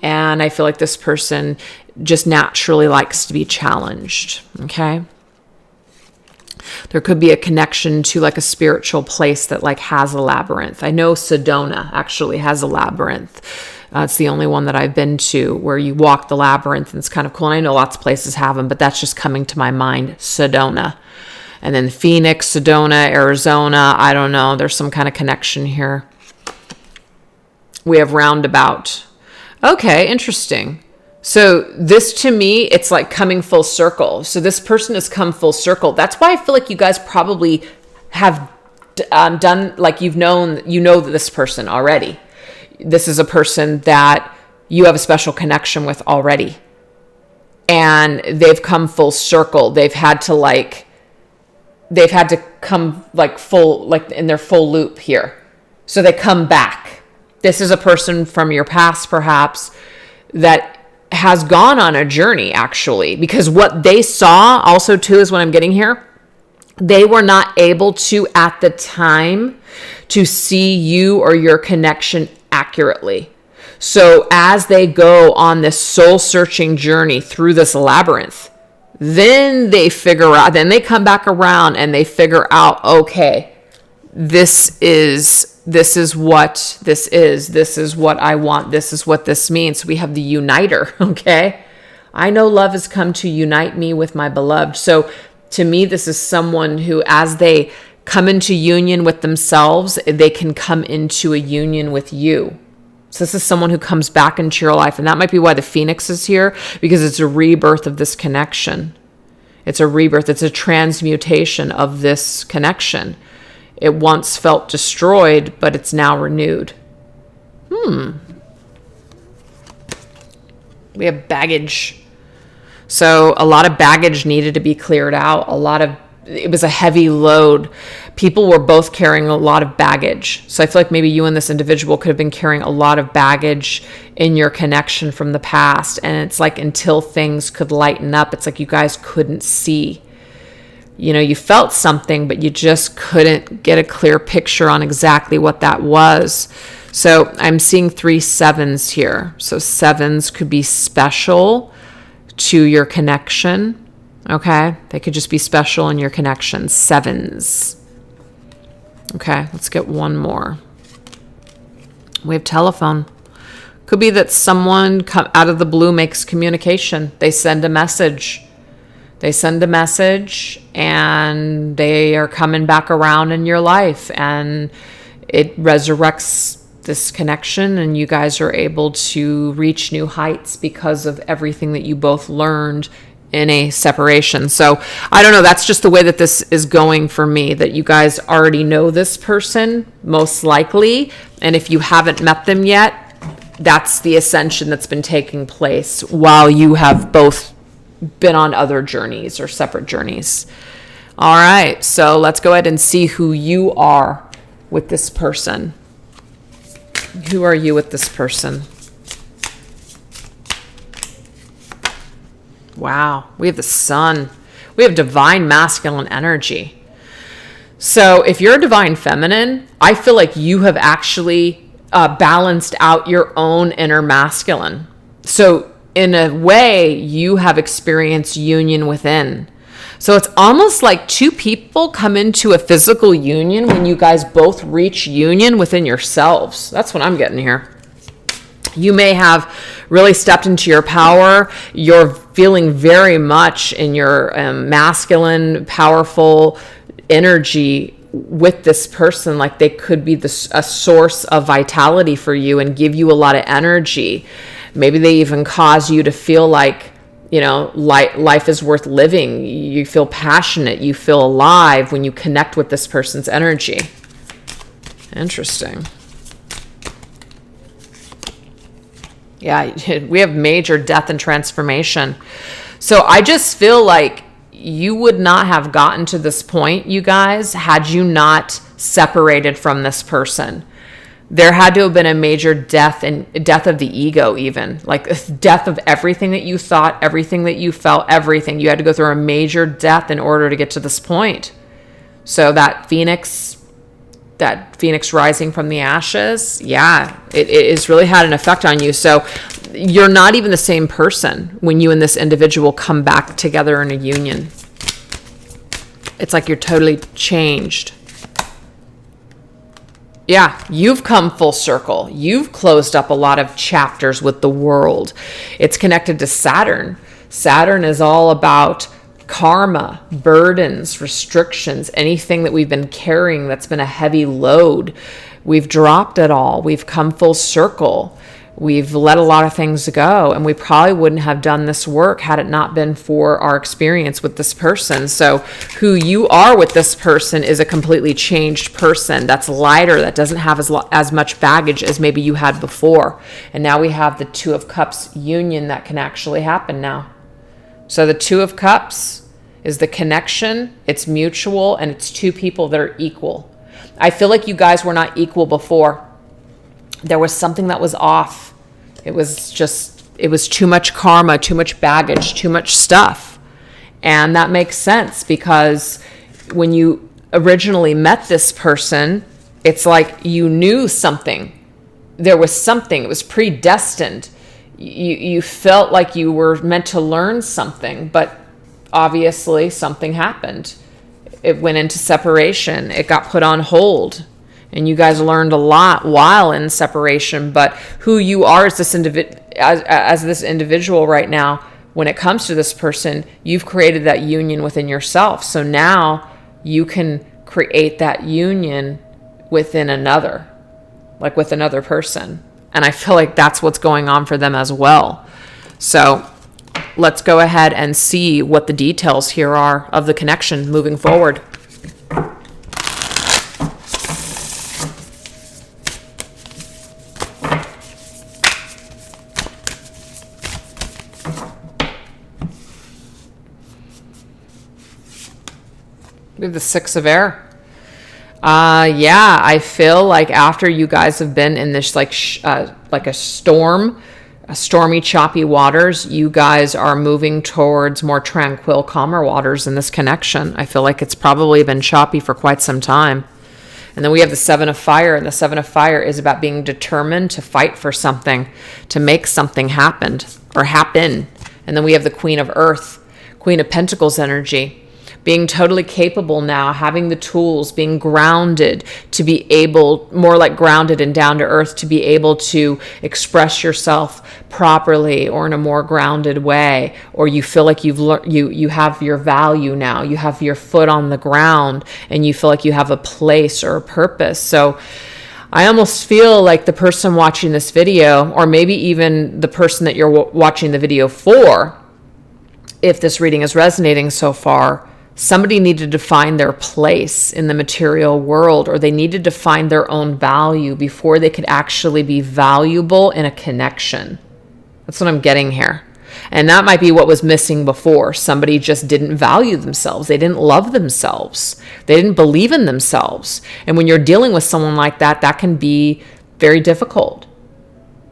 And I feel like this person just naturally likes to be challenged. Okay. There could be a connection to like a spiritual place that like has a labyrinth. I know Sedona actually has a labyrinth. It's the only one that I've been to where you walk the labyrinth, and it's kind of cool. And I know lots of places have them, but that's just coming to my mind, Sedona. And then Phoenix, Sedona, Arizona, I don't know. There's some kind of connection here. We have roundabout. Okay, interesting. So this, to me, it's like coming full circle. So this person has come full circle. That's why I feel like you guys probably have done, like you know this person already. This is a person that you have a special connection with already. And they've come full circle. They've had to come like full, like in their full loop here. So they come back. This is a person from your past, perhaps, that has gone on a journey, actually, because what they saw also too is what I'm getting here. They were not able to, at the time, to see you or your connection accurately. So as they go on this soul searching journey through this labyrinth, then they figure out, then they come back around and they figure out, okay, this is what this is what I want, this is what this means. So we have the uniter, okay? I know love has come to unite me with my beloved. So to me, this is someone who, as they come into union with themselves, they can come into a union with you. So this is someone who comes back into your life. And that might be why the Phoenix is here, because it's a rebirth of this connection. It's a rebirth. It's a transmutation of this connection. It once felt destroyed, but it's now renewed. We have baggage. So a lot of baggage needed to be cleared out. It was a heavy load. People were both carrying a lot of baggage. So I feel like maybe you and this individual could have been carrying a lot of baggage in your connection from the past. And it's like until things could lighten up, it's like you guys couldn't see. You know, you felt something, but you just couldn't get a clear picture on exactly what that was. So I'm seeing 3 sevens here. So 7s could be special to your connection. Okay, they could just be special in your connection. 7s. Okay, let's get one more. We have telephone. Could be that someone out of the blue makes communication. They send a message. And they are coming back around in your life, and it resurrects this connection, and you guys are able to reach new heights because of everything that you both learned in a separation. So I don't know, that's just the way that this is going for me, that you guys already know this person most likely, and if you haven't met them yet, that's the ascension that's been taking place while you have both been on other journeys or separate journeys. All right, so let's go ahead and see who you are with this person. Who are you with this person? Wow, we have the sun. We have divine masculine energy. So if you're a divine feminine, I feel like you have actually balanced out your own inner masculine. So in a way, you have experienced union within. So it's almost like two people come into a physical union when you guys both reach union within yourselves. That's what I'm getting here. You may have really stepped into your power. You're feeling very much in your masculine, powerful energy with this person. Like they could be a source of vitality for you and give you a lot of energy. Maybe they even cause you to feel like, you know, life is worth living. You feel passionate. You feel alive when you connect with this person's energy. Interesting. Yeah, we have major death and transformation. So I just feel like you would not have gotten to this point, you guys, had you not separated from this person. There had to have been a major death, and death of the ego, even like death of everything that you thought, everything that you felt, everything. You had to go through a major death in order to get to this point. So that phoenix rising from the ashes, yeah, it has really had an effect on you. So you're not even the same person when you and this individual come back together in a union. It's like you're totally changed. Yeah, you've come full circle. You've closed up a lot of chapters with the world. It's connected to Saturn. Saturn is all about karma, burdens, restrictions, anything that we've been carrying that's been a heavy load. We've dropped it all. We've come full circle. We've let a lot of things go, and we probably wouldn't have done this work had it not been for our experience with this person. So who you are with this person is a completely changed person that's lighter, that doesn't have as much baggage as maybe you had before. And now we have the Two of Cups union that can actually happen now. So the Two of Cups is the connection, it's mutual, and it's two people that are equal. I feel like you guys were not equal before. There was something that was off. It was too much karma, too much baggage, too much stuff. And that makes sense because when you originally met this person, it's like you knew something. There was something. It was predestined. You felt like you were meant to learn something, but obviously something happened. It went into separation. It got put on hold. And you guys learned a lot while in separation. But who you are as this individual right now, when it comes to this person, you've created that union within yourself. So now you can create that union within another, like with another person. And I feel like that's what's going on for them as well. So let's go ahead and see what the details here are of the connection moving forward. We have the Six of Air. Yeah, I feel like after you guys have been in this like a storm, stormy, choppy waters, you guys are moving towards more tranquil, calmer waters in this connection. I feel like it's probably been choppy for quite some time. And then we have the Seven of Fire, and the Seven of Fire is about being determined to fight for something, to make something happen. And then we have the Queen of Earth, Queen of Pentacles energy. Being totally capable now, having the tools, being grounded to be able, more like grounded and down to earth, to be able to express yourself properly or in a more grounded way, or you feel like you have your value now, you have your foot on the ground, and you feel like you have a place or a purpose. So I almost feel like the person watching this video, or maybe even the person that you're watching the video for, if this reading is resonating so far, somebody needed to find their place in the material world, or they needed to find their own value before they could actually be valuable in a connection. That's what I'm getting here. And that might be what was missing before. Somebody just didn't value themselves. They didn't love themselves. They didn't believe in themselves. And when you're dealing with someone like that, that can be very difficult.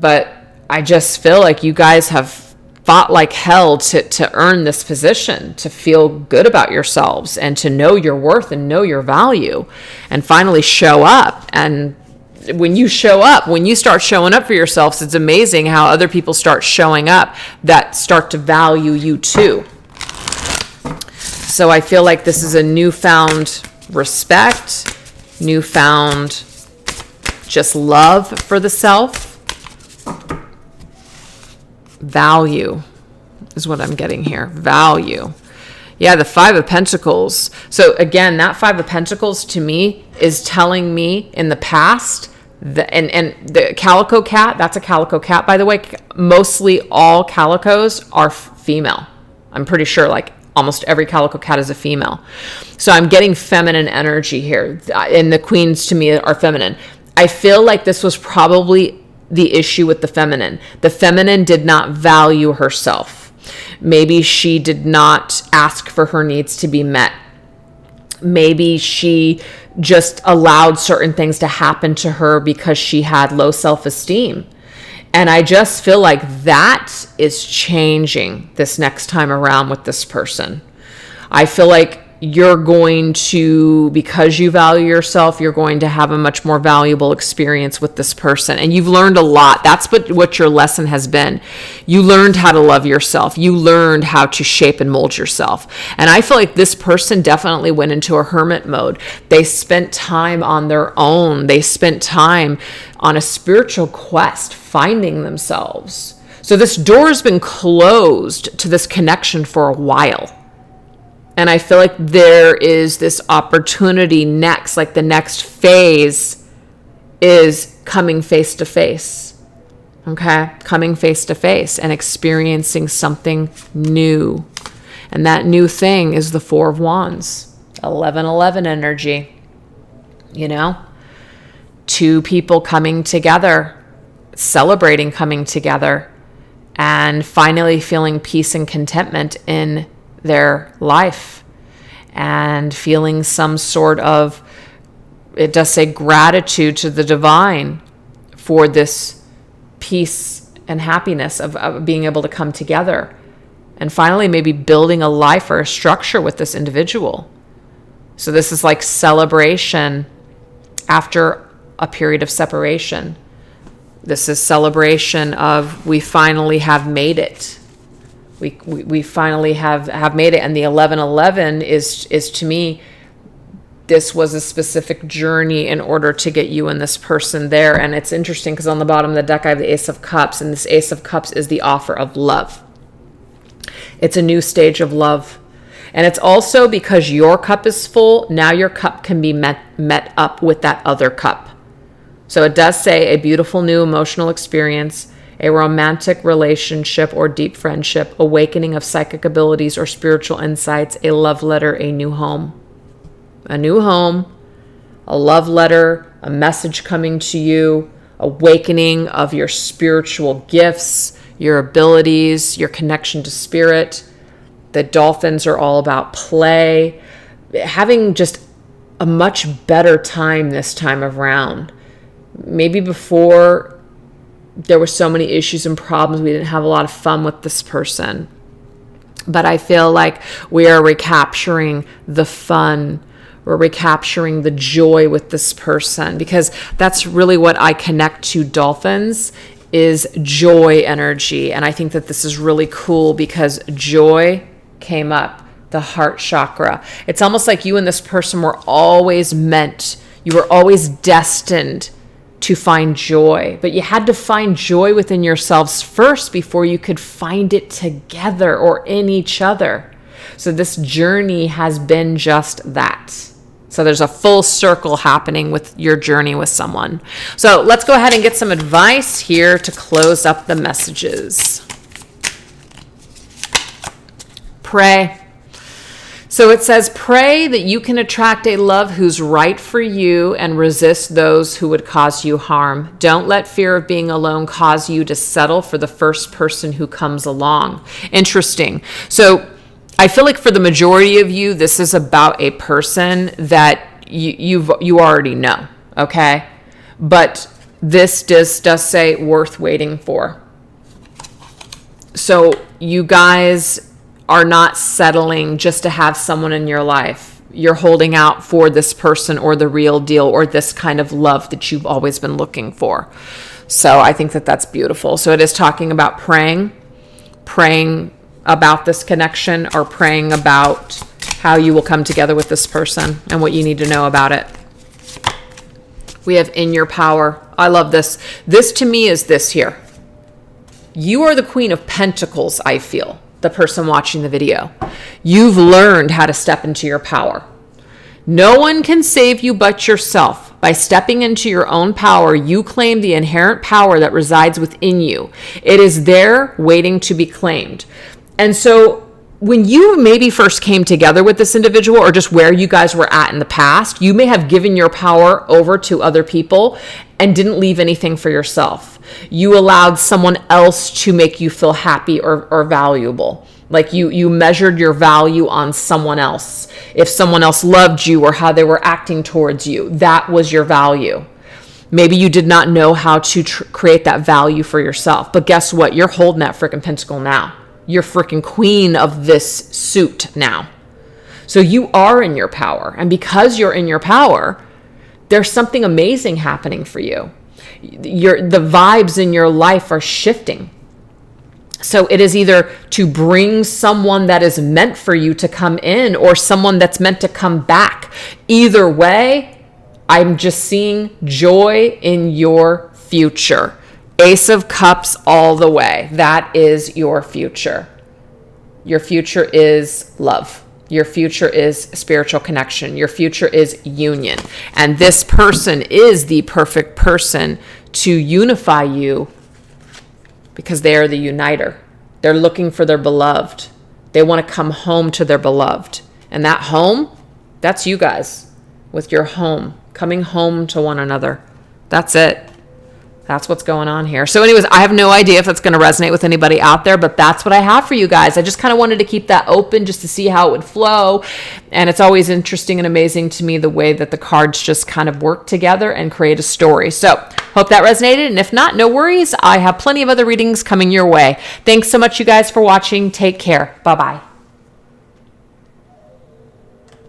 But I just feel like you guys have fought like hell to earn this position, to feel good about yourselves and to know your worth and know your value and finally show up. And when you show up, when you start showing up for yourselves, it's amazing how other people start showing up that start to value you too. So I feel like this is a newfound respect, newfound just love for the self. Value is what I'm getting here. Value. Yeah, the Five of Pentacles. So again, that Five of Pentacles to me is telling me in the past, and the calico cat, that's a calico cat, by the way. Mostly all calicos are female. I'm pretty sure like almost every calico cat is a female. So I'm getting feminine energy here. And the queens to me are feminine. I feel like this was probably the issue with the feminine. The feminine did not value herself. Maybe she did not ask for her needs to be met. Maybe she just allowed certain things to happen to her because she had low self-esteem. And I just feel like that is changing this next time around with this person. I feel like you're going to, because you value yourself, you're going to have a much more valuable experience with this person. And you've learned a lot. That's what your lesson has been. You learned how to love yourself. You learned how to shape and mold yourself. And I feel like this person definitely went into a hermit mode. They spent time on their own. They spent time on a spiritual quest, finding themselves. So this door has been closed to this connection for a while. And I feel like there is this opportunity next, like the next phase is coming face to face. Okay? Coming face to face and experiencing something new. And that new thing is the Four of Wands. 1111 energy. You know? Two people coming together, celebrating coming together, and finally feeling peace and contentment in their life, and feeling some sort of, it does say, gratitude to the divine for this peace and happiness of being able to come together, and finally maybe building a life or a structure with this individual. So this is like celebration after a period of separation. This is celebration of, we finally have made it. We finally have made it. And the 1111 is to me, this was a specific journey in order to get you and this person there. And it's interesting because on the bottom of the deck I have the Ace of Cups, and this Ace of Cups is the offer of love. It's a new stage of love. And it's also because your cup is full, now your cup can be met up with that other cup. So it does say a beautiful new emotional experience, a romantic relationship or deep friendship, awakening of psychic abilities or spiritual insights, a love letter, a new home. A new home, a love letter, a message coming to you, awakening of your spiritual gifts, your abilities, your connection to spirit. The dolphins are all about play, having just a much better time this time around. Maybe before, there were so many issues and problems, we didn't have a lot of fun with this person. But I feel like we are recapturing the fun. We're recapturing the joy with this person, because that's really what I connect to dolphins, is joy energy. And I think that this is really cool because joy came up, the heart chakra. It's almost like you and this person were always meant, you were always destined to find joy, but you had to find joy within yourselves first before you could find it together or in each other. So this journey has been just that. So there's a full circle happening with your journey with someone. So let's go ahead and get some advice here to close up the messages. Pray. So it says, pray that you can attract a love who's right for you and resist those who would cause you harm. Don't let fear of being alone cause you to settle for the first person who comes along. Interesting. So I feel like for the majority of you, this is about a person that you already know, okay? But this does say worth waiting for. So you guys are not settling just to have someone in your life. You're holding out for this person or the real deal or this kind of love that you've always been looking for. So I think that that's beautiful. So it is talking about praying about this connection, or praying about how you will come together with this person and what you need to know about it. We have in your power. I love this. This to me is this here. You are the Queen of Pentacles, I feel, the person watching the video. You've learned how to step into your power. No one can save you but yourself. By stepping into your own power, you claim the inherent power that resides within you. It is there waiting to be claimed. And so when you maybe first came together with this individual, or just where you guys were at in the past, you may have given your power over to other people and didn't leave anything for yourself. You allowed someone else to make you feel happy or valuable. Like you measured your value on someone else. If someone else loved you or how they were acting towards you, that was your value. Maybe you did not know how to create that value for yourself. But guess what? You're holding that freaking pentacle now. You're freaking queen of this suit now. So you are in your power. And because you're in your power, there's something amazing happening for you. The vibes in your life are shifting. So it is either to bring someone that is meant for you to come in or someone that's meant to come back. Either way, I'm just seeing joy in your future. Ace of Cups all the way. That is your future. Your future is love. Your future is spiritual connection. Your future is union. And this person is the perfect person to unify you because they are the uniter. They're looking for their beloved. They want to come home to their beloved. And that home, that's you guys with your home, coming home to one another. That's it. That's what's going on here. So anyways, I have no idea if that's going to resonate with anybody out there, but that's what I have for you guys. I just kind of wanted to keep that open just to see how it would flow. And it's always interesting and amazing to me the way that the cards just kind of work together and create a story. So hope that resonated. And if not, no worries. I have plenty of other readings coming your way. Thanks so much, you guys, for watching. Take care. Bye-bye.